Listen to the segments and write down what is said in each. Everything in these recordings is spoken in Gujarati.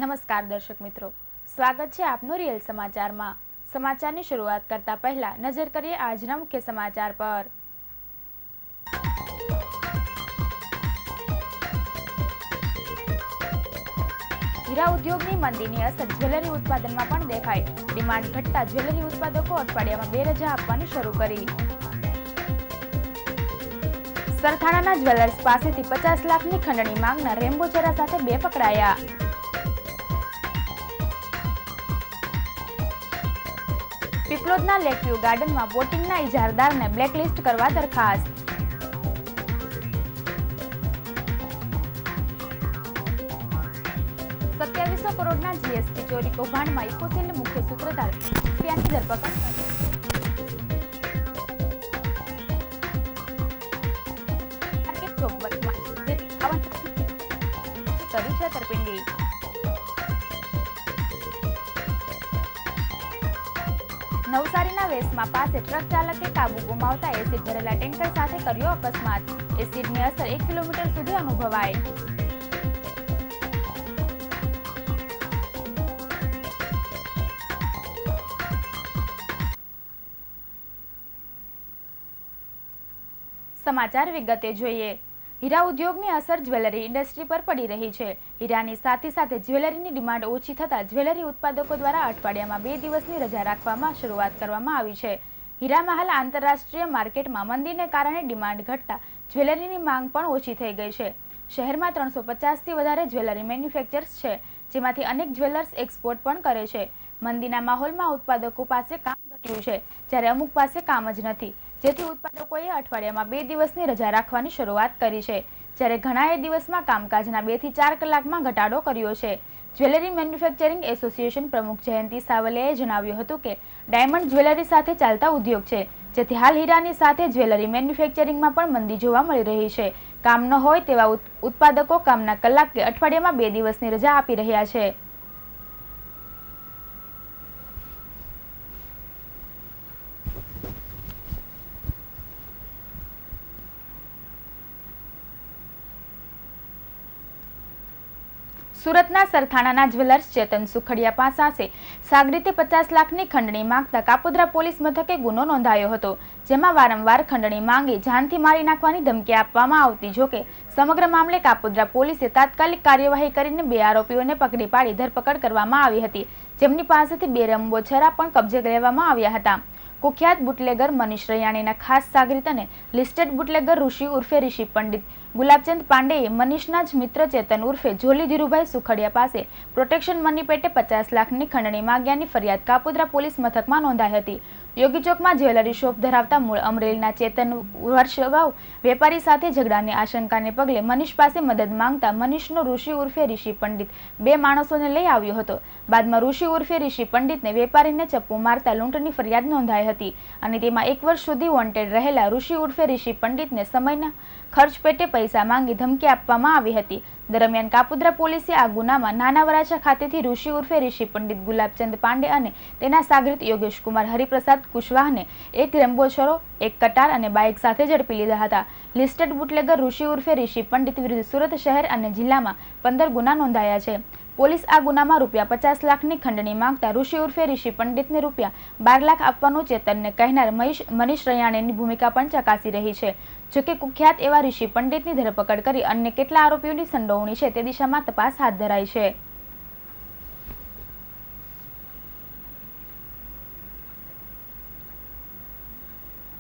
નમસ્કાર દર્શક મિત્રો, સ્વાગત છે આપનું રિયલ સમાચારમાં। સમાચારની શરૂઆત કરતા પહેલા નજર કરીએ આજના મુખ્ય સમાચાર પર। હીરા ઉદ્યોગની મંદીની અસર જ્વેલરી ઉત્પાદનમાં પણ દેખાઈ। ડિમાન્ડ ઘટતા જ્વેલરી ઉત્પાદકો અઠવાડિયામાં 2 રજા આપવાની શરૂ કરી। સરથાણાના જ્વેલર્સ પાસેથી 50 લાખની ખંડણી માંગના રેમ્બો ચહેરા સાથે 2 પકડાયા। પીપલોદના લેકવ્યુ ગાર્ડનમાં બોટિંગના ઇજારદારને બ્લેકલિસ્ટ કરવા દરખાસ્ત। 2700 કરોડના જીએસટી ચોરી કૌભાંડમાં ઇકોસીલના મુખ્ય સૂત્રધાર રૂપિયાની ધરપકડ કરી છેતરપિંડી। નવસારીના વેસમા પાસે ટ્રક ચાલકે કાબુ ગુમાવતા એસિડ ભરેલા ટેન્કર સાથે કર્યો અકસ્માત। એસિડની અસર 1 કિલોમીટર સુધી અનુભવાઈ। સમાચાર વિગતે જોઈએ। હીરા ઉદ્યોગની અસર જ્વેલરી ઇન્ડસ્ટ્રી પર પડી રહી છે। હીરાની સાથે સાથે જ્વેલરીની ડિમાન્ડ ઓછી થતાં જ્વેલરી ઉત્પાદકો દ્વારા અઠવાડિયામાં 2 દિવસની રજા રાખવામાં શરૂઆત કરવામાં આવી છે। હીરામાં હાલ આંતરરાષ્ટ્રીય માર્કેટમાં મંદીને કારણે ડિમાન્ડ ઘટતા જ્વેલરીની માંગ પણ ઓછી થઈ ગઈ છે। શહેરમાં 350થી વધારે જ્વેલરી મેન્યુફેક્ચર્સ છે, જેમાંથી અનેક જ્વેલર્સ એક્સપોર્ટ પણ કરે છે। મંદીના માહોલમાં ઉત્પાદકો પાસે કામ ઘટ્યું છે, જ્યારે અમુક પાસે કામ જ નથી, જેથી ઉત્પાદકોએ અઠવાડિયામાં 2 દિવસની રજા રાખવાની શરૂઆત કરી છે, જ્યારે ઘણાએ દિવસમાં કામકાજના 2 થી 4 કલાકમાં ઘટાડો કર્યો છે। જ્વેલરી મેન્યુફેક્ચરિંગ એસોસિએશન પ્રમુખ જયંતિ સાવલિયાએ જણાવ્યું હતું કે ડાયમંડ જ્વેલરી સાથે ચાલતા ઉદ્યોગ છે, જેથી હાલ હીરાની સાથે જ્વેલરી મેન્યુફેક્ચરિંગમાં પણ મંદી જોવા મળી રહી છે। કામ ન હોય તેવા ઉત્પાદકો કામના કલાક કે અઠવાડિયામાં 2 દિવસની રજા આપી રહ્યા છે। સુરતના સરથાણાના જ્વેલર્સ ચેતન સુખડિયા પાસે સાગરીતે 50 લાખની ખંડણી માંગતા કાપોદ્રા પોલીસ મથકે ગુનો નોંધાયો હતો, જેમાં વારંવાર ખંડણી માંગી જાનથી મારી નાખવાની ધમકી આપવામાં આવતી। જોકે સમગ્ર મામલે કાપોદ્રા પોલીસે તાત્કાલિક કાર્યવાહી કરીને 2 આરોપીઓને પકડી પાડી ધરપકડ કરવામાં આવી હતી, જેમની પાસેથી 2 રેમ્બો છરા પણ કબજે લેવામાં આવ્યા હતા। કુખ્યાત બુટલેગર મનીષ રૈયાણીના ખાસ સાગરીત અને લિસ્ટેડ બુટલેગર ઋષિ ઉર્ફે ઋષિ પંડિત ગુલાબચંદ પાંડેએ મનીષના જ મિત્ર ચેતન ઉર્ફે જોલી ધીરુભાઈ સુખડિયા પાસે પ્રોટેક્શન મની પેટે 50 લાખની ખંડણી માંગ્યાની ફરિયાદ કાપોદ્રા પોલીસ મથકમાં નોંધાઈ હતી। યોગી ચોકમાં જ્વેલરી શોપ ધરાવતા મૂળ અમરેલીના ચેતન વર્ષ અગાઉ વેપારી સાથે ઝઘડાની આશંકાને પગલે મનીષ પાસે મદદ માંગતા મનીષનો ઋષિ ઉર્ફે ઋષિ પંડિત 2 માણસોને લઈ આવ્યો હતો। બાદમાં ઋષિ ઉર્ફે ઋષિ પંડિતને વેપારીને ચપ્પુ મારતા લૂંટની ફરિયાદ નોંધાઈ હતી અને તેમાં 1 વર્ષ સુધી વોન્ટેડ રહેલા ઋષિ ઉર્ફે ઋષિ પંડિતને સમયના ખર્ચ પેટે પૈસા માંગી ધમકી આપવામાં આવી હતી। દરમિયાન કાપોદ્રા પોલીસે આ ગુનામાં નાના વરાછા ખાતેથી ઋષિ ઉર્ફે ઋષિ પંડિત ગુલાબચંદ પાંડે અને તેના સાગરીત યોગેશ કુમાર હરિપ્રસાદ કુશવાહને 1 રેમ્બો છરો, 1 કટાર અને બાઇક સાથે ઝડપી લીધા હતા। લિસ્ટેડ બુટલેગર ઋષિ ઉર્ફે ઋષિ પંડિત વિરુદ્ધ સુરત શહેર અને જિલ્લામાં 15 ગુના નોંધાયા છે। પોલીસ આ ગુનામાં ₹50 લાખની ખંડણી માંગતા ઋષિ ઉર્ફે ઋષિ પંડિતને ₹12 લાખ આપવાનું ચેતનને કહેનાર મનીષ રૈયાણીની ભૂમિકા પણ ચકાસી રહી છે। જોકે કુખ્યાત એવા ઋષિ પંડિતની ધરપકડ કરી અન્ય કેટલા આરોપીઓની સંડોવણી છે તે દિશામાં તપાસ હાથ ધરાઈ છે।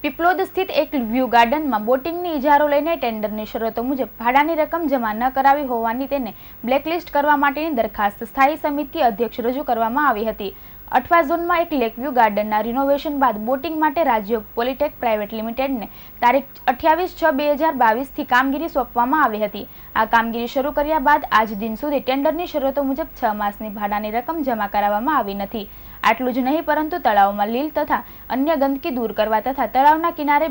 પીપલોદ સ્થિત એક વ્યૂ ગાર્ડનમાં બોટિંગની ઇજારો લઈને ટેન્ડરની શરતો મુજબ ભાડાની રકમ જમા ન કરાવી હોવાની તેને બ્લેકલિસ્ટ કરવા માટેની દરખાસ્ત સ્થાયી સમિતિ અધ્યક્ષ રજૂ કરવામાં આવી હતી। અઠવા ઝોનમાં એક લેકવ્યુ ગાર્ડનના રિનોવેશન બાદ બોટિંગ માટે રાજયોગ પોલિટેક પ્રાઇવેટ લિમિટેડને તારીખ 28/6/2022થી કામગીરી સોંપવામાં આવી હતી। આ કામગીરી શરૂ કર્યા બાદ આજ દિન સુધી ટેન્ડરની શરતો મુજબ 6 માસની ભાડાની રકમ જમા કરાવવામાં આવી નથી। આટલું જ નહીં, પરંતુ તળાવમાં લીલ તથા અન્ય ગંદકી દૂર કરવા તથા તળાવના કિનારે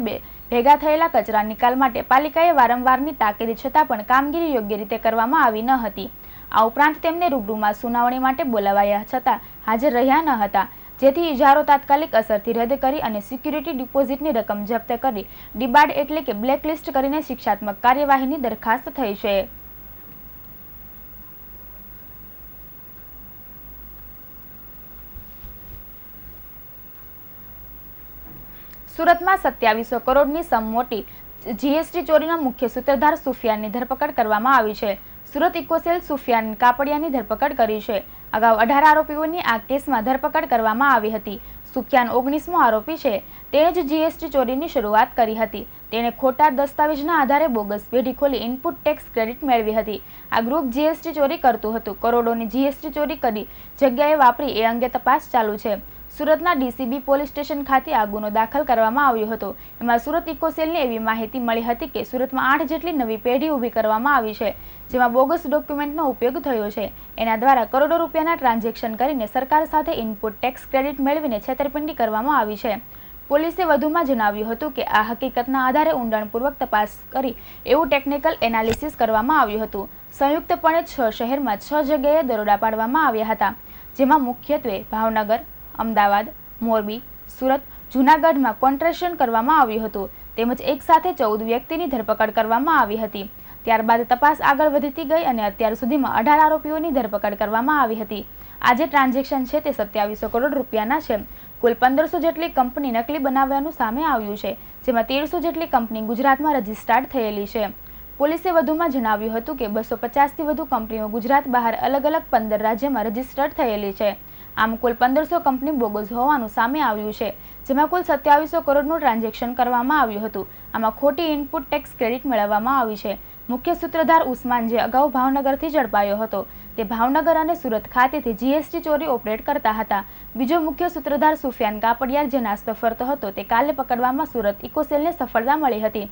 ભેગા થયેલા કચરા નિકાલ માટે પાલિકાએ વારંવારની તાકીદ છતાં પણ કામગીરી યોગ્ય રીતે કરવામાં આવી ન હતી। આ ઉપરાંત તેમને રૂબરૂમાં સુનાવણી માટે બોલાવાયા છતાં હાજર રહ્યા ન હતા, જેથી ઇજારો તાત્કાલિક અસરથી રદ કરી અને સિક્યુરિટી ડિપોઝિટની રકમ જપ્ત કરી ડિબાર્ડ એટલે કે બ્લેકલિસ્ટ કરીને શિક્ષાત્મક કાર્યવાહીની દરખાસ્ત થઈ છે। સુરતમાં 2700 કરોડની સમમોટી જીએસટી ચોરીના મુખ્ય સૂત્રધાર સુફિયાનની ધરપકડ કરવામાં આવી છે. સુરત ઇકોસેલ સુફિયાન કાપડિયાની ધરપકડ કરી છે. અગાઉ 18 આરોપીઓની આ કેસમાં ધરપકડ કરવામાં આવી હતી. સુફિયાન 19મો આરોપી છે. તેણે જ જીએસટી ચોરીની શરૂઆત કરી હતી. તેણે ખોટા દસ્તાવેજના આધારે બોગસ પેઢી ખોલી ઇનપુટ ટેક્સ ક્રેડિટ મેળવી હતી. આ ગ્રુપ જીએસટી ચોરી કરતું હતું. કરોડોની જીએસટી ચોરી કરી જગ્યાએ વાપરી એ અંગે તપાસ ચાલુ છે. સુરતના ડીસીબી પોલીસ સ્ટેશન ખાતે આ ગુનો દાખલ કરવામાં આવ્યો હતો. એમાં સુરત ઇકોસેલને એવી માહિતી મળી હતી કે સુરતમાં 8 જેટલી નવી પેઢી ઊભી કરવામાં આવી છે, જેમાં બોગસ ડોક્યુમેન્ટનો ઉપયોગ થયો છે. એના દ્વારા કરોડો રૂપિયાના ટ્રાન્ઝેક્શન કરીને સરકાર સાથે ઇનપુટ ટેક્સ ક્રેડિટ મેળવીને છેતરપિંડી કરવામાં આવી છે. પોલીસે વધુમાં જણાવ્યું હતું કે આ હકીકતના આધારે ઊંડાણપૂર્વક તપાસ કરી એવું ટેકનિકલ એનાલિસિસ કરવામાં આવ્યું હતું. સંયુક્તપણે 6 શહેરમાં 6 જગ્યાએ દરોડા પાડવામાં આવ્યા હતા, જેમાં મુખ્યત્વે ભાવનગર, અમદાવાદ, મોરબી, સુરત, જૂનાગઢમાં કોન્ટ્રેક્શન કરવામાં આવ્યું હતું. તેમજ એક સાથે 14 વ્યક્તિની ધરપકડ કરવામાં આવી હતી. ત્યારબાદ તપાસ આગળ વધતી ગઈ અને અત્યાર સુધીમાં 18 આરોપીઓની ધરપકડ કરવામાં આવી હતી. આ જે ટ્રાન્ઝેક્શન છે તે 2700 કરોડ રૂપિયાના છે. કુલ 1500 જેટલી કંપની નકલી બનાવવાનું સામે આવ્યું છે, જેમાં 1300 જેટલી કંપની ગુજરાતમાં રજીસ્ટર્ડ થયેલી છે. પોલીસે વધુમાં જણાવ્યું હતું કે 250થી વધુ કંપનીઓ ગુજરાત બહાર અલગ અલગ 15 રાજ્યમાં રજીસ્ટર્ડ થયેલી છે. આમ કુલ 1500 કંપની બોગસ હોવાનું સામે આવ્યું છે, જેમાં કુલ 2700 કરોડનું ટ્રાન્ઝેક્શન કરવામાં આવ્યું હતું. આમાં ખોટી ઇનપુટ ટેક્સ ક્રેડિટ મેળવવામાં આવી છે. મુખ્ય સૂત્રધાર ઉસ્માન, જે અગાઉ ભાવનગરથી ઝડપાયો હતો, તે ભાવનગર અને સુરત ખાતેથી જીએસટી ચોરી ઓપરેટ કરતા હતા. બીજો મુખ્ય સૂત્રધાર સુફિયાન કાપડિયા, જે નાસ્તો ફરતો હતો, તે કાલે પકડવામાં સુરત ઇકોસેલને સફળતા મળી હતી.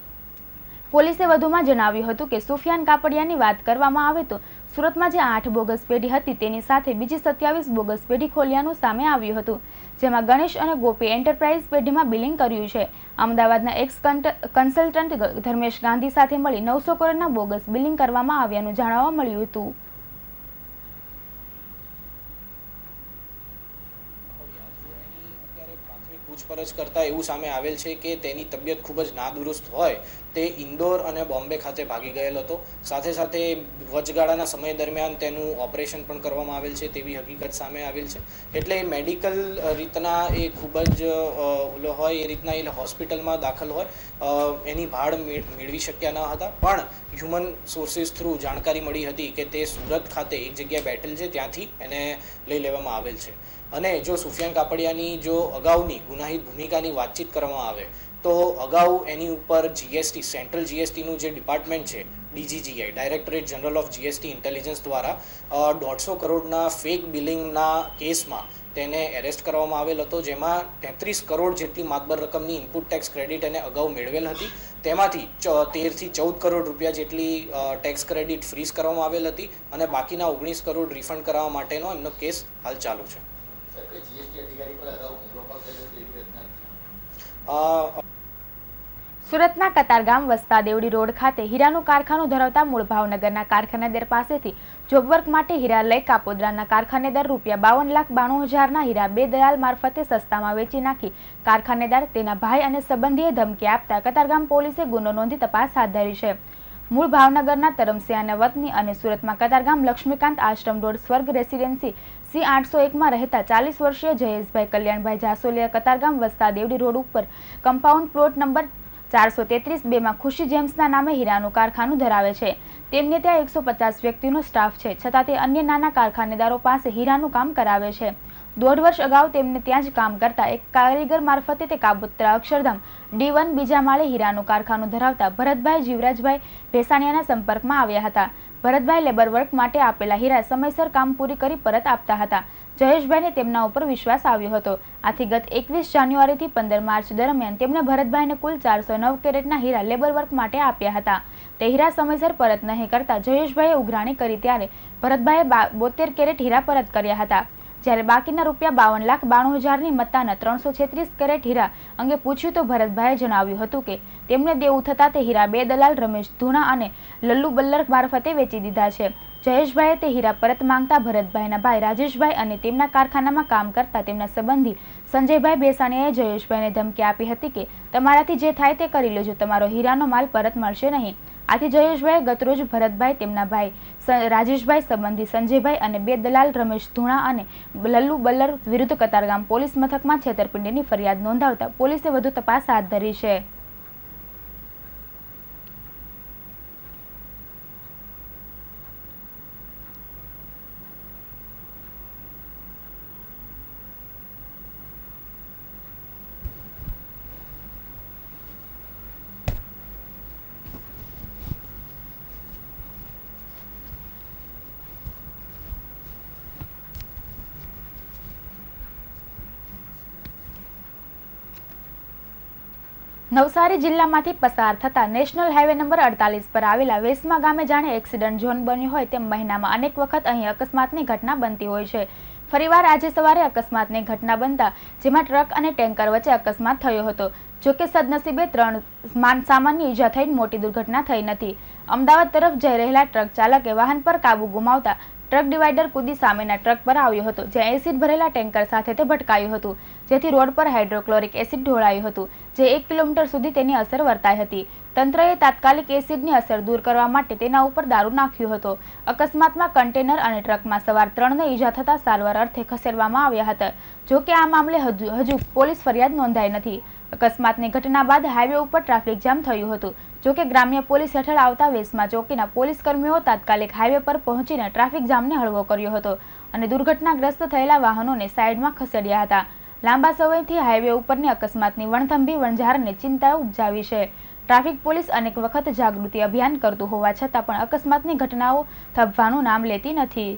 પોલીસે વધુમાં જણાવ્યું હતું કે સુફિયાન કાપડિયાની વાત કરવામાં આવે તો સુરતમાં જે 8 બોગસ પેઢી હતી તેની સાથે બીજી 27 બોગસ પેઢી ખોલ્યાનું સામે આવ્યું હતું, જેમાં ગણેશ અને ગોપી એન્ટરપ્રાઇઝ પેઢીમાં બિલિંગ કર્યું છે. અમદાવાદના એક્સ કન્સલ્ટન્ટ ધર્મેશ ગાંધી સાથે મળી 900 કરોડના બોગસ બિલિંગ કરવામાં આવ્યાનું જાણવા મળ્યું હતું. પૂછપરછ કરતા એવું સામે આવેલ છે કે તેની તબિયત ખૂબ જ નાદુરસ્ત હોય. તે ઇન્દોર અને બોમ્બે ખાતે ભાગી ગયેલ હતો. સાથે સાથે વચગાળાના સમય દરમિયાન તેનું ઓપરેશન પણ કરવામાં આવેલ છે તેવી હકીકત સામે આવેલ છે. એટલે મેડિકલ રીતના એ ખૂબ જ ઓલો હોય એ રીતના એ હોસ્પિટલમાં દાખલ હોય, એની ભાડ મેળવી શક્યા ન હતા. પણ હ્યુમન સોર્સિસ થ્રુ જાણકારી મળી હતી કે તે સુરત ખાતે એક જગ્યાએ બેઠેલ છે, ત્યાંથી એને લઈ લેવામાં આવેલ છે. અને જો સુફિયાન કાપડિયાની જો અગાઉની ગુનાહિત ભૂમિકાની વાતચીત કરવામાં આવે તો અગાઉ એની ઉપર જીએસટી, સેન્ટ્રલ જીએસટીનું જે ડિપાર્ટમેન્ટ છે, DGGI, directorate general of GST intelligence દ્વારા 150 કરોડના ફેક બિલિંગના કેસમાં તેને એરેસ્ટ કરવામાં આવેલ હતો, જેમાં 33 કરોડ જેટલી માતબર રકમની ઇનપુટ ટેક્સ ક્રેડિટ એને અગાઉ મેળવેલ હતી. તેમાંથી 13 થી 14 કરોડ રૂપિયા જેટલી ટેક્સ ક્રેડિટ ફ્રીઝ કરવામાં આવેલ હતી અને બાકીના 19 કરોડ રિફંડ કરવા માટેનો એમનો કેસ હાલ ચાલુ છે. સુરતના કતારગામ વસતા દેવડી રોડ ખાતે હીરાનું કારખાનું ધરાવતા મૂળ ભાવનગરના કારખાનેદાર પાસેથી જોબવર્ક માટે હીરા લઈ કાપોદ્રાના કારખાનેદાર ₹52,92,000ના હીરા બે દયાલ મારફતે સસ્તામાં વેચી નાખી કારખાનેદાર, તેના ભાઈ અને સંબંધીએ ધમકી આપતા કતારગામ પોલીસે ગુનો નોંધી તપાસ હાથ ધરી છે. મૂળ ભાવનગરના તરમસિયાના વતની અને સુરતમાં કતારગામ લક્ષ્મીકાંત આશ્રમ રોડ સ્વર્ગ રેસિડેન્સી C801માં રહેતા 40 વર્ષીય જયેશભાઈ કલ્યાણભાઈ જાસોલિયા કતારગામ વસતા દેવડી રોડ ઉપર કમ્પાઉન્ડ પ્લોટ નંબર 433-2માં ખુશી જેમ્સના નામે હીરાનું કારખાનું ધરાવે છે. તેમને ત્યાં 150 વ્યક્તિનો સ્ટાફ છે, છતાં તે અન્ય નાના કારખાનેદારો પાસે હીરાનું કામ કરાવે છે. 1.5 વર્ષ અગાઉ તેમને ત્યાં જ કામ કરતા એક કારીગર મારફતે તે કાબોત્રા અક્ષરધામ D1 બીજા માળે હીરાનું કારખાનું ધરાવતા ભરતભાઈ જીવરાજભાઈ ભેસાણિયાના સંપર્કમાં આવ્યા હતા. ભરતભાઈ લેબર વર્ક માટે આપેલા હીરા સમયસર કામ પૂરી કરી પરત આપતા હતા. જયેશભાઈને તેમના ઉપર વિશ્વાસ આવ્યો હતો. આથી ગત 21 જાન્યુઆરીથી 15 માર્ચ દરમિયાન તેમણે ભરતભાઈને કુલ 409 કેરેટના હીરા લેબર વર્ક માટે આપ્યા હતા. તે હીરા સમયસર પરત નહીં કરતા જયેશભાઈએ ઉઘરાણી કરી, ત્યારે ભરતભાઈએ 72 કેરેટ હીરા પરત કર્યા હતા. જ્યારે બાકીના ₹52,92,000ની મત્તાના 336 કેરેટ હીરા અંગે પૂછ્યું તો ભરતભાઈએ જણાવ્યું હતું કે તેમને દેવું થતાં તે હીરા બે દલાલ રમેશ ધુણા અને લલ્લુ બલ્લર મારફતે વેચી દીધા છે. જયેશભાઈએ તે હીરા પરત માંગતા ભરતભાઈના ભાઈ રાજેશભાઈ અને તેમના કારખાનામાં કામ કરતા તેમના સંબંધી સંજયભાઈ ભેસાણીયાએ જયેશભાઈને ધમકી આપી હતી કે તમારાથી જે થાય તે કરી લેજો, તમારો હીરાનો માલ પરત મળશે નહીં. આથી જયેશભાઈએ ગતરોજ ભરતભાઈ, તેમના ભાઈ રાજેશભાઈ, સંબંધી સંજયભાઈ અને બે દલાલ રમેશ ધુણા અને લલ્લુ બલ્લર વિરુદ્ધ કતારગામ પોલીસ મથકમાં છેતરપિંડીની ફરિયાદ નોંધાવતા પોલીસે વધુ તપાસ હાથ ધરી છે. નવસારી જિલ્લામાંથી પસાર થતા નેશનલ હાઈવે નંબર 48 પર આવેલા વેસમા ગામે જાણે એક્સિડન્ટ ઝોન બન્યો હોય તેમ મહિનામાં અનેક વખત અહીં અકસ્માતની ઘટના બનતી હોય છે. ફરીવાર આજે સવારે અકસ્માતની ઘટના બનતા જેમાં ટ્રક અને ટેન્કર વચ્ચે અકસ્માત થયો હતો. જોકે સદનસીબે 3 સામાન્ય ઈજા થઈને મોટી દુર્ઘટના થઈ નથી. અમદાવાદ તરફ જઈ રહેલા ટ્રક ચાલકે વાહન પર કાબુ ગુમાવતા ટ્રક ડિવાઈડર કૂદી સામેના ટ્રક પર આવ્યો હતો, જ્યાં એસિડ ભરેલા ટેન્કર સાથે તે ભટકાયું હતું, જેથી રોડ પર હાઇડ્રોક્લોરિક એસિડ ઢોળાયું હતું, જે 1 કિલોમીટર સુધી તેની અસર વર્તાઈ હતી. તંત્રએ તાત્કાલિક એસિડની અસર દૂર કરવા માટે તેના ઉપર દારૂ નાખ્યો હતો. અકસ્માતમાં કન્ટેનર અને ટ્રકમાં સવાર 3ને ઈજા થતા સારવાર અર્થે ખસેડવામાં આવ્યા હતા. જો કે આ મામલે હજુ પોલીસ ફરિયાદ નોંધાઈ નથી. અકસ્માતની ઘટના બાદ હાઈવે ઉપર ટ્રાફિક જામ થયું હતું. જો કે ગ્રામ્ય પોલીસ હેઠળ આવતા વેસમા ચોકીના પોલીસ કર્મીઓ તાત્કાલિક હાઈવે પર પહોંચીને ટ્રાફિક જામને હળવો કર્યો હતો અને દુર્ઘટનાગ્રસ્ત થયેલા વાહનોને સાઈડમાં ખસેડ્યા હતા. લાંબા સમયથી હાઈવે ઉપરની અકસ્માતની વણથંભી વણઝારને ચિંતા ઉપજાવી છે. ટ્રાફિક પોલીસ અનેક વખત જાગૃતિ અભિયાન કરતું હોવા છતાં પણ અકસ્માતની ઘટનાઓ થભવાનું નામ લેતી નથી.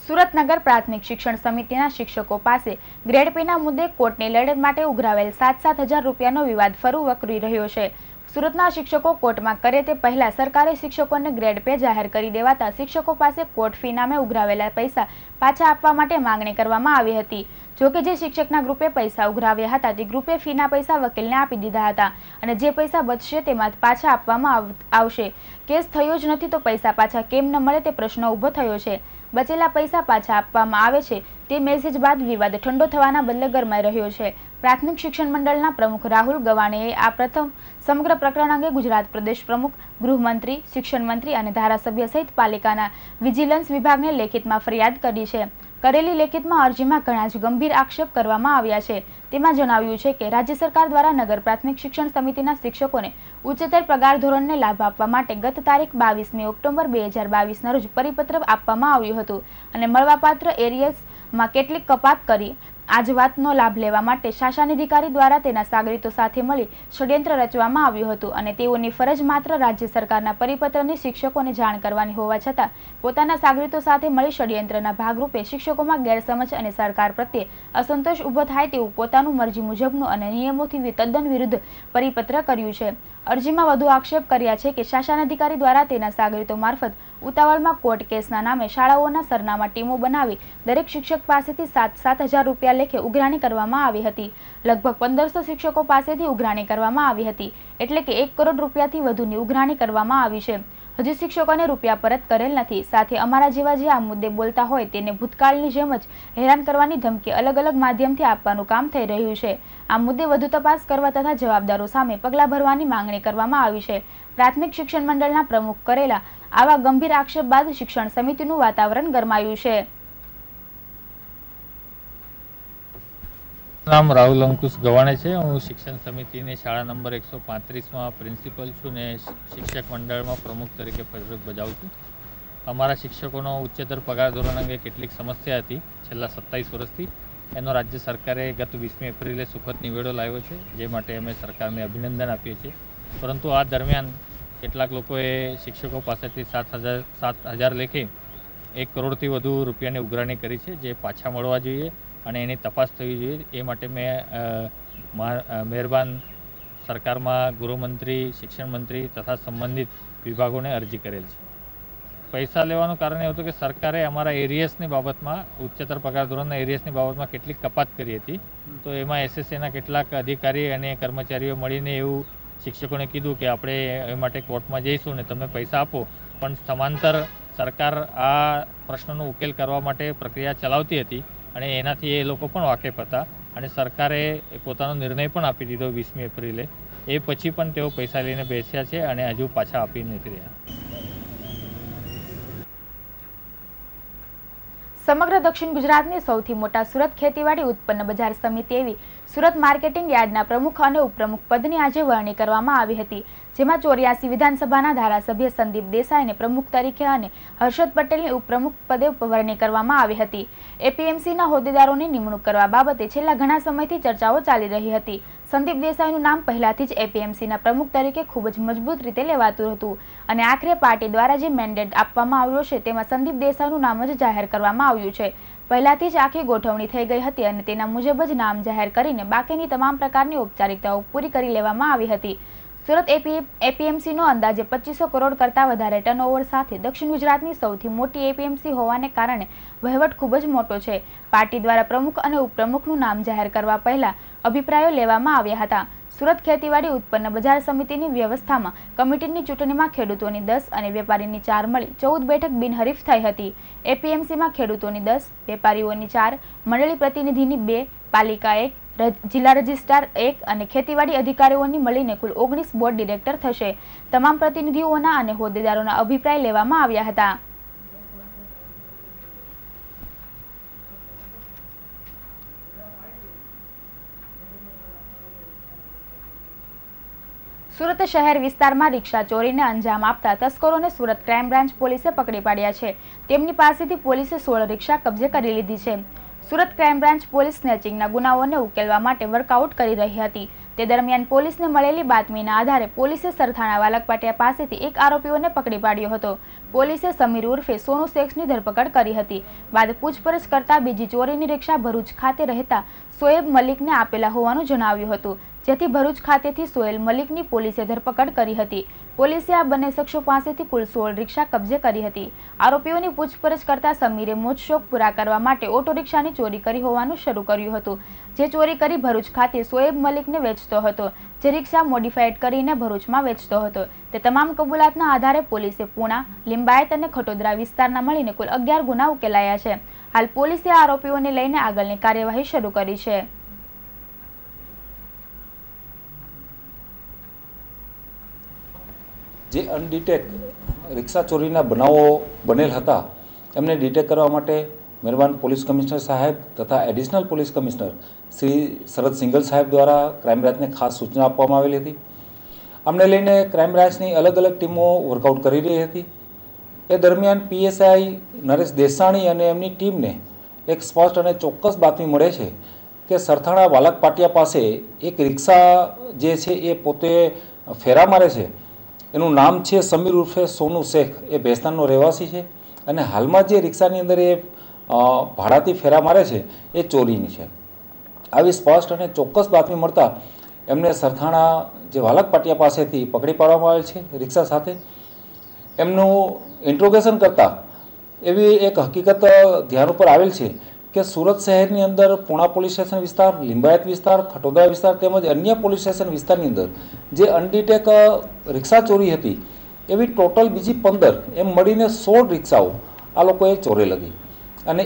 સુરત નગર પ્રાથમિક શિક્ષણ સમિતિના શિક્ષકો પાસે ગ્રેડ પેના મુદ્દે કોર્ટની લડત માટે ઉઘરાવેલ 7,000 રૂપિયાનો વિવાદ ફરી વકરી રહ્યો છે. સુરતના શિક્ષકો કોર્ટમાં કરે તે પહેલા સરકારે શિક્ષકોને ગ્રેડ પે જાહેર કરી દેવાતા શિક્ષકો પાસે કોર્ટ ફી નામે ઉઘરાવેલા પૈસા પાછા આપવા માટે માંગણી કરવામાં આવી હતી. જોકે જે શિક્ષકના ગ્રુપે પૈસા ઉઘરાવ્યા હતા તે ગ્રુપે ફીના પૈસા વકીલને આપી દીધા હતા અને જે પૈસા બચશે તેમાંથી પાછા આપવામાં આવશે. કેસ થયો જ નથી તો પૈસા પાછા કેમ ન મળે તે પ્રશ્ન ઊભો થયો છે. બચેલા પૈસા પાછા આપવામાં આવે છે તે મેસેજ બાદ વિવાદ ઠંડો થવાના બદલે ગરમાઈ રહ્યો છે. પ્રાથમિક શિક્ષણ મંડળના પ્રમુખ રાહુલ ગવાણીએ આ પ્રથમ સમગ્ર પ્રકરણ અંગે ગુજરાત પ્રદેશ પ્રમુખ, ગૃહમંત્રી, શિક્ષણ મંત્રી અને ધારાસભ્ય સહિત પાલિકાના વિજિલન્સ વિભાગને લેખિતમાં ફરિયાદ કરી છે. કરેલી લેખિતમાં અરજીમાં ઘણા જ ગંભીર આક્ષેપ કરવામાં આવ્યા છે. તેમાં જણાવ્યું છે કે રાજ્ય સરકાર દ્વારા નગર પ્રાથમિક શિક્ષણ સમિતિના શિક્ષકોને ઉચ્ચતર પગાર ધોરણને લાભ આપવા માટે ગત તારીખ 22મી ઓક્ટોબર 2022ના રોજ પરિપત્ર આપવામાં આવ્યું હતું અને મળવાપાત્ર એરિયર્સમાં કેટલીક કપાત કરી આ જ વાતનો લાભ લેવા માટે શાસનાધિકારી દ્વારા તેના સાગરીતો સાથે મળી ષડયંત્ર રચવામાં આવ્યું હતું અને તેઓની ફરજ માત્ર રાજ્ય સરકારના પરિપત્રની શિક્ષકોને જાણ કરવાની હોવા છતાં પોતાના સાગરીતો સાથે મળી ષડયંત્રના ભાગરૂપે શિક્ષકોમાં ગેરસમજ અને સરકાર પ્રત્યે અસંતોષ ઊભો થાય તેવું પોતાનું મરજી મુજબનું અને નિયમોથી તદ્દન વિરુદ્ધ પરિપત્ર કર્યું છે. અરજીમાં વધુ આક્ષેપ કર્યા છે કે શાસનાધિકારી દ્વારા તેના સાગરીતો મારફત ઉતાવળમાં કોર્ટ કેસના નામે શાળાઓના સરનામા ટીમો બનાવી દરેક શિક્ષક પાસેથી 7,000 રૂપિયા લેખે ઉઘરાણી કરવામાં આવી હતી. લગભગ 1,500 શિક્ષકો પાસેથી ઉઘરાણી કરવામાં આવી હતી, એટલે કે 1 કરોડ રૂપિયાથી વધુની ઉઘરાણી કરવામાં આવી છે. હજુ શિક્ષકોને રૂપિયા પરત કરેલ નથી. સાથે અમારા જેવા જે આ મુદ્દે બોલતા હોય તેને ભૂતકાળની જેમ જ હેરાન કરવાની ધમકી અલગ અલગ માધ્યમથી આપવાનું કામ થઈ રહ્યું છે. આ મુદ્દે વધુ તપાસ કરવા તથા જવાબદારો સામે પગલાં ભરવાની માંગણી કરવામાં આવી છે. પ્રાથમિક શિક્ષણ મંડળના પ્રમુખ કરેલા આવા ગંભીર આક્ષેપ બાદ શિક્ષણ સમિતિનું વાતાવરણ ગરમાયું છે. નામ રાહુલ અંકુશ ગવાણે છે. હું શિક્ષણ સમિતિની શાળા નંબર 135માં પ્રિન્સિપલ છું ને શિક્ષક મંડળમાં પ્રમુખ તરીકે ફરજ બજાવું છું. અમારા શિક્ષકોનો ઉચ્ચતર પગાર ધોરણ અંગે કેટલીક સમસ્યા હતી છેલ્લા 27 વર્ષથી. એનો રાજ્ય સરકારે ગત 20મી એપ્રિલે સુખદ નિવેડો લાવ્યો છે, જે માટે અમે સરકારને અભિનંદન આપીએ છીએ. પરંતુ આ દરમિયાન કેટલાક લોકોએ શિક્ષકો પાસેથી 7,000 લેખે 1 કરોડથી વધુ રૂપિયાની ઉઘરાણી કરી છે, જે પાછા મળવા જોઈએ અને એની તપાસ થવી જોઈએ. એ માટે મેં મહેરબાન સરકારમાં ગૃહમંત્રી, શિક્ષણ મંત્રી તથા સંબંધિત વિભાગોને અરજી કરેલ છે. પૈસા લેવાનું કારણ એવું હતું કે સરકારે અમારા એરિયસની બાબતમાં ઉચ્ચતર પગાર ધોરણના એરિયસની બાબતમાં કેટલીક કપાત કરી હતી. તો એમાં એસએસસીના કેટલાક અધિકારી અને કર્મચારીઓ મળીને એવું શિક્ષકોને કીધું કે આપણે એ માટે કોર્ટમાં જઈશું ને તમે પૈસા આપો, પણ સમાંતર સરકાર આ પ્રશ્નનો ઉકેલ કરવા માટે પ્રક્રિયા ચલાવતી હતી અને એનાથી એ લોકો પણ વાકેફ હતા અને સરકારે પોતાનો નિર્ણય પણ આપી દીધો 20મી એપ્રિલે. એ પછી પણ તેઓ પૈસા લઈને બેસ્યા છે અને હજુ પાછા આપી નથી રહ્યા. સમગ્ર દક્ષિણ ગુજરાતની સૌથી મોટા સુરત ખેતીવાડી ઉત્પન્ન બજાર સમિતિ એવી સુરત માર્કેટિંગ યાર્ડના પ્રમુખ અને ઉપપ્રમુખ પદની આજે વરણી કરવામાં આવી હતી, જેમાં 84 વિધાનસભાના ધારાસભ્ય સંદીપ દેસાઈને પ્રમુખ તરીકે અને હર્ષદ પટેલની ઉપપ્રમુખ પદે વરણી કરવામાં આવી હતી. એપીએમસીના હોદ્દેદારોની નિમણૂક કરવા બાબતે છેલ્લા ઘણા સમયથી ચર્ચાઓ ચાલી રહી હતી. સંદીપ દેસાઈનું નામ પહેલાથી જ એપીએમસીના પ્રમુખ તરીકે ખૂબ જ મજબૂત રીતે લેવાતું હતું અને આખરે પાર્ટી દ્વારા જે મેન્ડેટ આપવામાં આવ્યો છે તેમાં સંદીપ દેસાઈનું નામ જ જાહેર કરવામાં આવ્યું છે. પહેલાથી જ આખી ગોઠવણી થઈ ગઈ હતી અને તેના મુજબ જ નામ જાહેર કરીને બાકીની તમામ પ્રકારની ઔપચારિકતાઓ પૂરી કરી લેવામાં આવી હતી. સુરત એપીએમસીનો અંદાજે 2500 કરોડ કરતાં વધારે ટર્નઓવર સાથે દક્ષિણ ગુજરાતની સૌથી મોટી એપીએમસી હોવાને કારણે વહીવટ ખૂબ જ મોટો છે. પાર્ટી દ્વારા પ્રમુખ અને ઉપપ્રમુખનું નામ જાહેર કરવા પહેલા અભિપ્રાયો લેવામાં આવ્યા હતા. સુરત ખેતીવાડી ઉત્પન્ન બજાર સમિતિની વ્યવસ્થામાં કમિટીની ચૂંટણીમાં ખેડૂતોની 10 અને વેપારીની 4 મળી 14 બેઠક બિનહરીફ થઈ હતી. એપીએમસીમાં ખેડૂતોની 10, વેપારીઓની 4, મંડળી પ્રતિનિધિની 2, પાલિકા 1, જિલ્લા રજિસ્ટ્રાર 1 અને ખેતીવાડી અધિકારીઓની મળીને કુલ 19 બોર્ડ ડિરેક્ટર થશે. તમામ પ્રતિનિધિઓના અને હોદ્દેદારોના અભિપ્રાય લેવામાં આવ્યા હતા. સુરત શહેર વિસ્તારમાં રિક્ષા ચોરીને અંજામ આપતા તસ્કરોને સુરત ક્રાઇમ બ્રાન્ચ પોલીસે પકડી પાડ્યા છે. તેમની પાસેથી પોલીસે 16 રિક્ષા કબજે કરી લીધી છે. સુરત ક્રાઇમ બ્રાન્ચ પોલીસ સ્નેચિંગના ગુનાઓને ઉકેલવા માટે વર્કઆઉટ કરી રહી હતી. તે દરમિયાન પોલીસને મળેલી બાતમીના આધારે પોલીસે સરથાણા વાલકપાટિયા પાસેથી એક આરોપીઓને પકડી પાડ્યો હતો. પોલીસે સમીર ઉર્ફે સોનુ શેખની ધરપકડ કરી હતી. બાદ પૂછપરછ કરતા બીજી ચોરીની રિક્ષા ભરૂચ ખાતે રહેતા સોએબ મલિકને આપેલા હોવાનું જણાવ્યું હતું, જેથી ભરૂચ ખાતેથી સોએલ મલિકની પોલીસે ધરપકડ કરી હતી. પોલીસે આ બંને શખ્સો પાસેથી કુલ 16 રિક્ષા કબજે કરી હતી. આરોપીઓની પૂછપરછ કરતા સમીરે મોજશોખ પૂરા કરવા માટે ઓટો રિક્ષાની ચોરી કરી હોવાનું શરૂ કર્યું હતું, જે ચોરી કરી ભરૂચ ખાતે સોએબ મલિકને વેચતો હતો, જે રિક્ષા મોડિફાઈડ કરીને ભરૂચમાં વેચતો હતો. તે તમામ કબૂલાતના આધારે પોલીસે પૂણા, લિંબાયત અને ખટોદરા વિસ્તારના મળીને કુલ 11 ગુના ઉકેલાયા છે. હાલ પોલીસે આરોપીઓને લઈને આગળની કાર્યવાહી શરૂ કરી છે. જે અનડિટેક રિક્ષા ચોરીના બનાવો બનેલ હતા એમને ડિટેક્ટ કરવા માટે મહેરબાન પોલીસ કમિશનર સાહેબ તથા additional police commissioner Shri Sharad Singhal સાહેબ દ્વારા ક્રાઇમ બ્રાન્ચને ખાસ સૂચના આપવામાં આવેલી હતી. અમને લઈને ક્રાઇમ બ્રાન્ચની અલગ અલગ ટીમો વર્કઆઉટ કરી રહી હતી. એ દરમિયાન પીએસઆઈ નરેશ દેસાણી અને એમની ટીમને એક સ્પષ્ટ અને ચોક્કસ બાતમી મળે છે કે સરથાણા વાલકપાટિયા પાસે એક રિક્ષા જે છે એ પોતે ફેરા મારે છે. એનું નામ છે સમીર ઉર્ફે સોનુ શેખ. એ ભેસ્તાનનો રહેવાસી છે અને હાલમાં જે રિક્ષાની અંદર એ ભાડાથી ફેરા મારે છે એ ચોરીની છે. આવી સ્પષ્ટ અને ચોક્કસ બાતમી મળતા એમને સરથાણા જે વાલકપાટિયા પાસેથી પકડી પાડવામાં આવેલ છે રિક્ષા સાથે. એમનું ઇન્ટ્રોગેશન કરતાં એવી એક હકીકત ધ્યાન ઉપર આવેલ છે કે સુરત શહેરની અંદર પૂણા પોલીસ સ્ટેશન વિસ્તાર, લિંબાયત વિસ્તાર, ખટોદરા વિસ્તાર તેમજ અન્ય પોલીસ સ્ટેશન વિસ્તારની અંદર જે અનડિટેક રિક્ષા ચોરી હતી એવી ટોટલ બીજી 15 એમ મળીને 16 રિક્ષાઓ આ લોકોએ ચોરેલ હતી. અને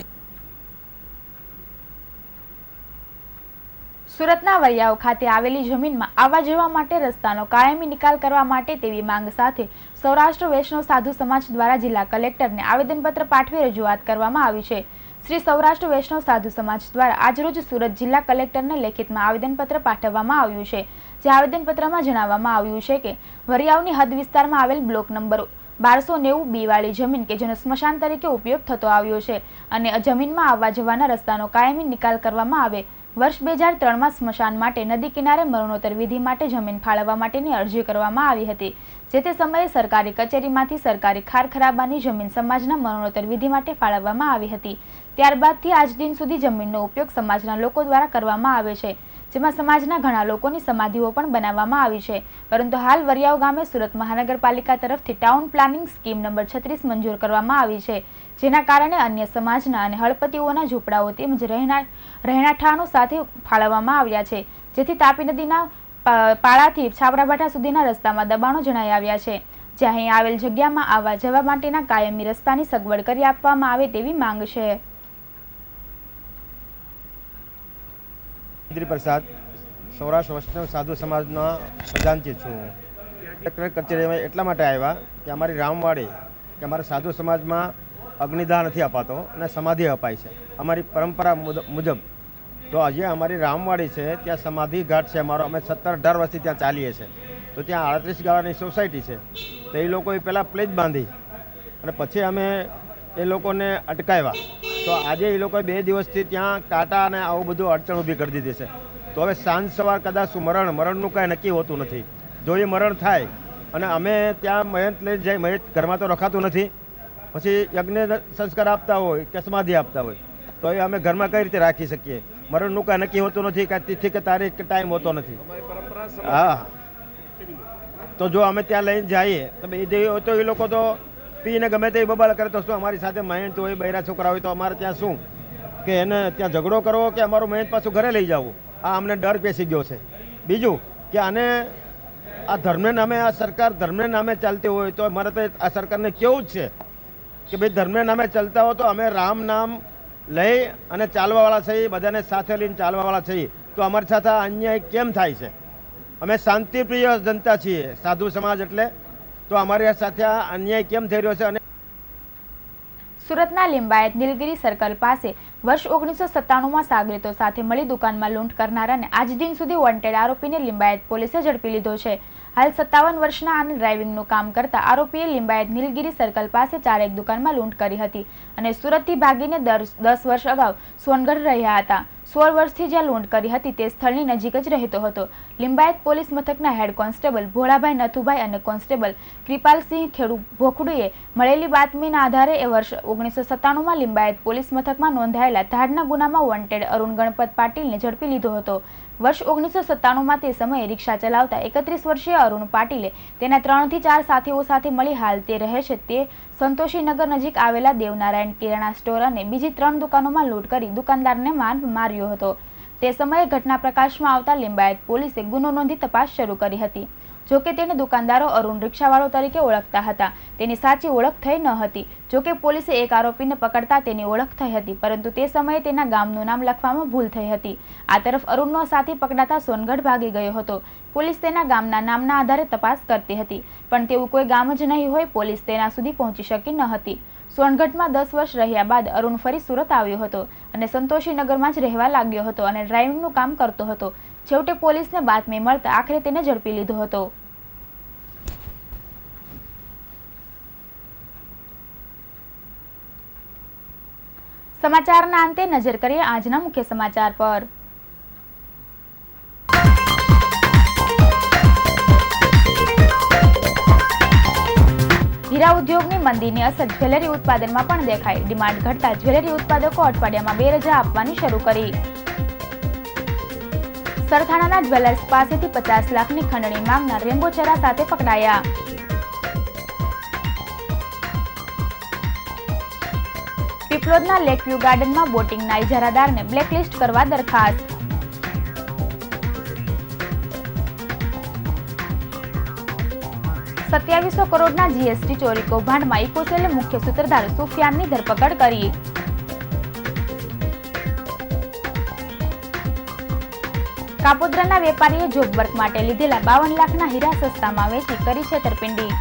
સુરતના વરિયાવ ખાતે આવેલી જમીનમાં આવવા જવા માટે રસ્તાનો કાયમી નિકાલ કરવા માટે તેવી માંગ સાથે સૌરાષ્ટ્ર વૈષ્ણવ સાધુ સમાજ દ્વારા જિલ્લા કલેક્ટરને આવેદનપત્ર પાઠવી રજૂઆત કરવામાં આવી છે. શ્રી સૌરાષ્ટ્ર વૈષ્ણવ સાધુ સમાજ દ્વારા આજરોજ સુરત જિલ્લા કલેક્ટરને લેખિતમાં આવેદનપત્ર પાઠવવામાં આવ્યું છે. જે આવેદનપત્રમાં જણાવવામાં આવ્યું છે કે વરિયાવની હદ વિસ્તારમાં આવેલ બ્લોક નંબર 1290B વાળી જમીન કે જેનો સ્મશાન તરીકે ઉપયોગ થતો આવ્યો છે અને જમીનમાં આવવા જવાના રસ્તાનો કાયમી નિકાલ કરવામાં આવે. વર્ષ 2003માં સ્મશાન માટે નદી કિનારે મરણોત્તર વિધિ માટે જમીન ફાળવવા માટેની અરજી કરવામાં આવી હતી. જે તે સમયે સરકારી કચેરીમાંથી સરકારી ખાર ખરાબાની જમીન સમાજના મરણોત્તર વિધિ માટે ફાળવવામાં આવી હતી. ત્યારબાદથી આજ દિન સુધી જમીનનો ઉપયોગ સમાજના લોકો દ્વારા કરવામાં આવે છે. જેમાં સમાજના ઘણા લોકોની સમાધિઓ પણ બનાવવામાં આવી છે. પરંતુ હાલ વરિયાવ ગામે સુરત મહાનગરપાલિકા તરફથી ટાઉન પ્લાનિંગ સ્કીમ નંબર 36 મંજૂર કરવામાં આવી છે, જેના કારણે અન્ય સમાજના અને હળપતિઓના ઝૂંપડાઓ તેમજ રહેણાંઠાણો સાથે ફાળવવામાં આવ્યા છે, જેથી તાપી નદીના પાળાથી છાબરાભાઠા સુધીના રસ્તામાં દબાણો જણાઈ આવ્યા છે. જ્યાં અહીં આવેલ જગ્યામાં આવવા જવા માટેના કાયમી રસ્તાની સગવડ કરી આપવામાં આવે તેવી માંગ છે. પ્રસાદ સૌરાષ્ટ્ર વૈષ્ણવ સાધુ સમાજનો પ્રધાનજી છું. કલેક્ટર કચેરીમાં એટલા માટે આવ્યા કે અમારી રામવાડી કે અમારા સાધુ સમાજમાં અગ્નિદાહ નથી અપાતો અને સમાધિ અપાય છે અમારી પરંપરા મુજબ. તો હજી અમારી રામવાડી છે ત્યાં સમાધિ ઘાટ છે અમારો, અમે 17-18 વર્ષથી ત્યાં ચાલીએ છીએ. તો ત્યાં 38 ગાળાની સોસાયટી છે, તો એ લોકોએ પહેલાં પ્લેજ બાંધી અને પછી અમે એ લોકોને અટકાવ્યા. તો આજે એ લોકોએ 2 દિવસથી ત્યાં કાંટા અને આવું બધું અડચણ ઊભી કરી દીધી છે. તો હવે સાંજ સવાર કદાચ મરણનું કાંઈ નક્કી હોતું નથી. જો એ મરણ થાય અને અમે ત્યાં મયંત લઈ જાય, મયંત ઘરમાં તો રખાતું નથી, પછી યજ્ઞ સંસ્કાર આપતા હોય કે સમાધિ આપતા હોય તો એ અમે ઘરમાં કઈ રીતે રાખી શકીએ? મરણનું કાંઈ નક્કી હોતું નથી, કાંઈ તિથિ કે તારીખ કે ટાઈમ હોતો નથી. હા, તો જો અમે ત્યાં લઈને જઈએ તો એ લોકો તો પીને ગમે તે બબાલ કરે તો શું અમારી સાથે મહેનત હોય, બૈરા છોકરા હોય તો અમારે ત્યાં શું કે એને ત્યાં ઝઘડો કરવો કે અમારું મહેનત પાછું ઘરે લઈ જવું? આ અમને ડર પેસી ગયો છે. બીજું કે આને આ ધર્મને નામે, આ સરકાર ધર્મને નામે ચાલતી હોય તો મારે તો આ સરકારને કેવું જ છે કે ભાઈ ધર્મને નામે ચાલતા હો તો અમે રામ નામ લઈ અને ચાલવાવાળા છીએ, બધાને સાથે લઈને ચાલવાવાળા છીએ, તો અમારી સાથે અન્યાય કેમ થાય છે? અમે શાંતિપ્રિય જનતા છીએ સાધુ સમાજ, એટલે તો અમારી સાથે આ અન્યાય કેમ થઈ રહ્યો છે? અને સુરતના લિંબાયત નીલગિરી સર્કલ પાસે વર્ષ 1997માં સાગરીતો સાથે મળી દુકાનમાં લૂંટ કરનારાને આજ દિન સુધી વોન્ટેડ આરોપીને લિંબાયત પોલીસે ઝડપી લીધો છે. હાલ 57 વર્ષના અને ડ્રાઇવિંગનું કામ કરતા આરોપીએ લિંબાયત નીલગિરી સર્કલ પાસે ચારેક દુકાનમાં લૂંટ કરી હતી અને સુરતથી ભાગીને 10 વર્ષ અગાઉ સોનગઢ રહ્યા હતા. 16 વર્ષથી જ્યાં લૂંટ કરી હતી તે સ્થળની નજીક જ રહેતો હતો. લિંબાયત પોલીસ મથકના હેડ કોન્સ્ટેબલ ભોળાભાઈ નથુભાઈ અને કોન્સ્ટેબલ કૃપાલસિંહ ખેડુ ભોખડુએ મળેલી બાતમીના આધારે એ વર્ષ 1997માં લિંબાયત પોલીસ મથકમાં નોંધાયેલા ધાડના ગુનામાં વોન્ટેડ અરુણ ગણપત પાટીલને ઝડપી લીધો હતો. વર્ષ 1997માં તે સમયે રિક્ષા ચલાવતા 31 વર્ષીય અરુણ પાટીલે તેના 3 થી 4 સાથીઓ સાથે મળી હાલ તે રહે છે તે સંતોષીનગર નજીક આવેલા દેવનારાયણ કિરાણા સ્ટોર અને બીજી 3 દુકાનોમાં લૂંટ કરી દુકાનદારને માર્યો હતો. તે સમયે ઘટના પ્રકાશમાં આવતા લિંબાયત પોલીસે ગુનો નોંધી તપાસ શરૂ કરી હતી. જોકે તેને દુકાનદારો અરુણ રિક્ષાવાળો તરીકે ઓળખતા હતા. તેની સાચી ઓળખ થઈ ન હતી. જોકે પોલીસે એક આરોપીને પકડતા તેની ઓળખ થઈ હતી, પરંતુ તે સમયે તેના ગામનું નામ લખવામાં ભૂલ થઈ હતી. આ તરફ અરુણનો સાથી પકડાતા સોનગઢ ભાગી ગયો હતો. પોલીસ તેના ગામના નામના આધારે તપાસ કરતી હતી, પણ તેવું કોઈ ગામ જ નહીં હોય પોલીસ તેના સુધી પહોંચી શકી ન હતી. સોનગઢમાં 10 વર્ષ રહ્યા બાદ અરુણ ફરી સુરત આવ્યો હતો અને સંતોષીનગરમાં જ રહેવા લાગ્યો હતો અને ડ્રાઇવિંગનું કામ કરતો હતો. છેવટે પોલીસને બાતમી મળતા આખરે તેને ઝડપી લીધો હતો. સમાચારના અંતે નજર કરીએ આજના મુખ્ય સમાચાર પર. હીરા ઉદ્યોગની મંદીની અસર જ્વેલરી ઉત્પાદનમાં પણ દેખાઈ. ડિમાન્ડ ઘટતા જ્વેલરી ઉત્પાદકો અઠવાડિયામાં 2 રજા આપવાની શરૂ કરી. સરથાણાના જ્વેલર્સ પાસેથી 50 લાખની ખંડણી માંગનાર રેમ્બોચરા સાથે પકડાયા. પીપલોદના લેકવ્યુ ગાર્ડનમાં બોટિંગના ઇજારાદારને બ્લેકલિસ્ટ કરવા દરખાસ્ત. ₹2700 કરોડના જીએસટી ચોરી કૌભાંડમાં ઇકોસેલે મુખ્ય સૂત્રધાર સુફિયાનની ધરપકડ કરી. કાપોદ્રાના વેપારીએ જોબ વર્ક માટે લીધેલા 52 લાખના હીરા સસ્તામાં વેચી કરી છેતરપિંડી.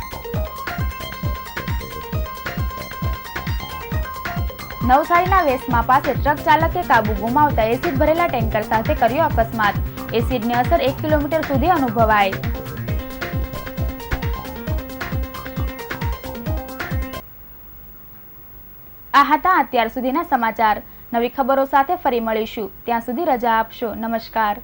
નવસારીના વેસમા પાસે ટ્રક ચાલકે કાબુ ગુમાવતા એસિડ ભરેલા ટેન્કર સાથે કર્યો અકસ્માત. એસિડની અસર 1 કિલોમીટર સુધી અનુભવાઈ. આ હતા અત્યાર સુધીના સમાચાર. નવી ખબરો સાથે ફરી મળીશું. ત્યાં સુધી રજા આપશો. નમસ્કાર.